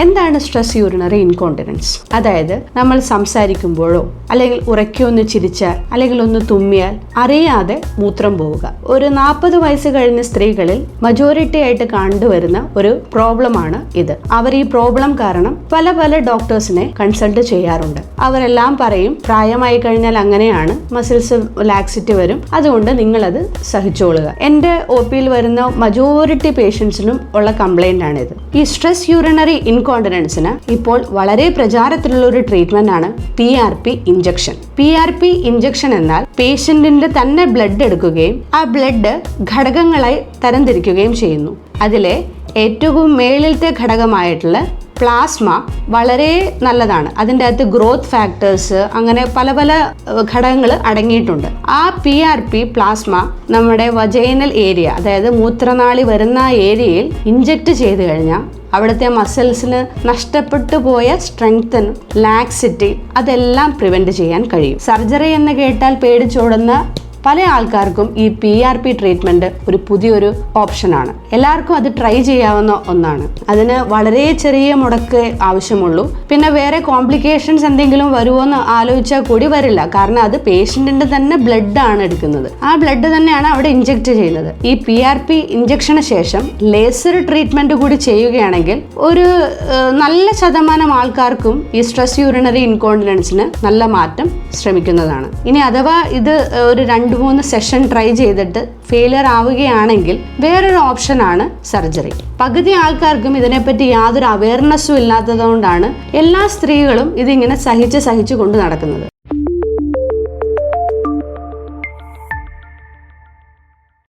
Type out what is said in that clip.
എന്താണ് stress urinary incontinence? അതായത് നമ്മൾ സംസാരിക്കുമ്പോഴോ അല്ലെങ്കിൽ ഉറക്കൊന്ന് ചിരിച്ചാൽ അല്ലെങ്കിൽ ഒന്ന് തുമ്മിയാൽ അറിയാതെ മൂത്രം പോവുക. ഒരു 40 വയസ്സ് കഴിഞ്ഞ സ്ത്രീകളിൽ മജോറിറ്റി ആയിട്ട് കണ്ടുവരുന്ന ഒരു പ്രോബ്ലമാണ് ഇത്. അവർ ഈ പ്രോബ്ലം കാരണം പല ഡോക്ടേഴ്സിനെ കൺസൾട്ട് ചെയ്യാറുണ്ട്. അവരെല്ലാം പറയും പ്രായമായി കഴിഞ്ഞാൽ അങ്ങനെയാണ്, മസിൽസ് ലാക്സിറ്റി വരും, അതുകൊണ്ട് നിങ്ങളത് സഹിച്ചോളുക. എൻ്റെ OPയിൽ വരുന്ന മജോറിറ്റി പേഷ്യൻസിനും ഉള്ള കംപ്ലൈൻ്റ് ആണിത്. ഈ സ്ട്രെസ് യൂറിനറി ഇൻകോണ്ടിനൻസിന് ഇപ്പോൾ വളരെ പ്രചാരത്തിലുള്ള ഒരു ട്രീറ്റ്മെന്റ് ആണ് PRP ഇഞ്ചക്ഷൻ. PRP ഇഞ്ചക്ഷൻ എന്നാൽ പേഷ്യന്റിന്റെ തന്നെ ബ്ലഡ് എടുക്കുകയും ആ ബ്ലഡ് ഘടകങ്ങളായി തരംതിരിക്കുകയും ചെയ്യുന്നു. അതിലെ ഏറ്റവും മേളിലത്തെ ഘടകമായിട്ടുള്ള പ്ലാസ്മ വളരെ നല്ലതാണ്. അതിൻ്റെ അകത്ത് ഗ്രോത്ത് ഫാക്ടേഴ്സ് അങ്ങനെ പല ഘടകങ്ങൾ അടങ്ങിയിട്ടുണ്ട്. ആ PRP പ്ലാസ്മ നമ്മുടെ വജൈനൽ ഏരിയ, അതായത് മൂത്രനാളി വരുന്ന ഏരിയയിൽ ഇഞ്ചക്ട് ചെയ്ത് കഴിഞ്ഞാൽ അവിടുത്തെ മസിൽസിന് നഷ്ടപ്പെട്ടു പോയ സ്ട്രെങ്തൻ, ലാക്സിറ്റി അതെല്ലാം പ്രിവെന്റ് ചെയ്യാൻ കഴിയും. സർജറി എന്ന് കേട്ടാൽ പേടിച്ചോടുന്ന പല ആൾക്കാർക്കും ഈ PRP ട്രീറ്റ്മെന്റ് ഒരു പുതിയൊരു ഓപ്ഷനാണ്. എല്ലാവർക്കും അത് ട്രൈ ചെയ്യാവുന്ന ഒന്നാണ്. അതിന് വളരെ ചെറിയ മുടക്ക് ആവശ്യമുള്ളൂ. പിന്നെ വേറെ കോംപ്ലിക്കേഷൻസ് എന്തെങ്കിലും വരുമോ എന്ന് ആലോചിച്ചാൽ കൂടി വരില്ല. കാരണം അത് പേഷ്യന്റിന്റെ തന്നെ ബ്ലഡ് ആണ് എടുക്കുന്നത്. ആ ബ്ലഡ് തന്നെയാണ് അവിടെ ഇഞ്ചക്ട് ചെയ്യുന്നത്. ഈ PRP ഇഞ്ചക്ഷന് ശേഷം ലേസർ ട്രീറ്റ്മെന്റ് കൂടി ചെയ്യുകയാണെങ്കിൽ ഒരു നല്ല ശതമാനം ആൾക്കാർക്കും ഈ സ്ട്രെസ് യൂറിനറി ഇൻകോണ്ടിനൻസിന് നല്ല മാറ്റം ശ്രമിക്കുന്നതാണ്. ഇനി അഥവാ ഇത് ഒരു 2-3 സെഷൻ ട്രൈ ചെയ്തിട്ട് ഫെയിലിയർ ആവുകയാണെങ്കിൽ വേറൊരു ഓപ്ഷനാണ് സർജറി. പകുതി ആൾക്കാർക്കും ഇതിനെപ്പറ്റി യാതൊരു അവയർനെസ്സും ഇല്ലാത്തതുകൊണ്ടാണ് എല്ലാ സ്ത്രീകളും ഇതിങ്ങനെ സഹിച്ച് കൊണ്ട് നടക്കുന്നത്.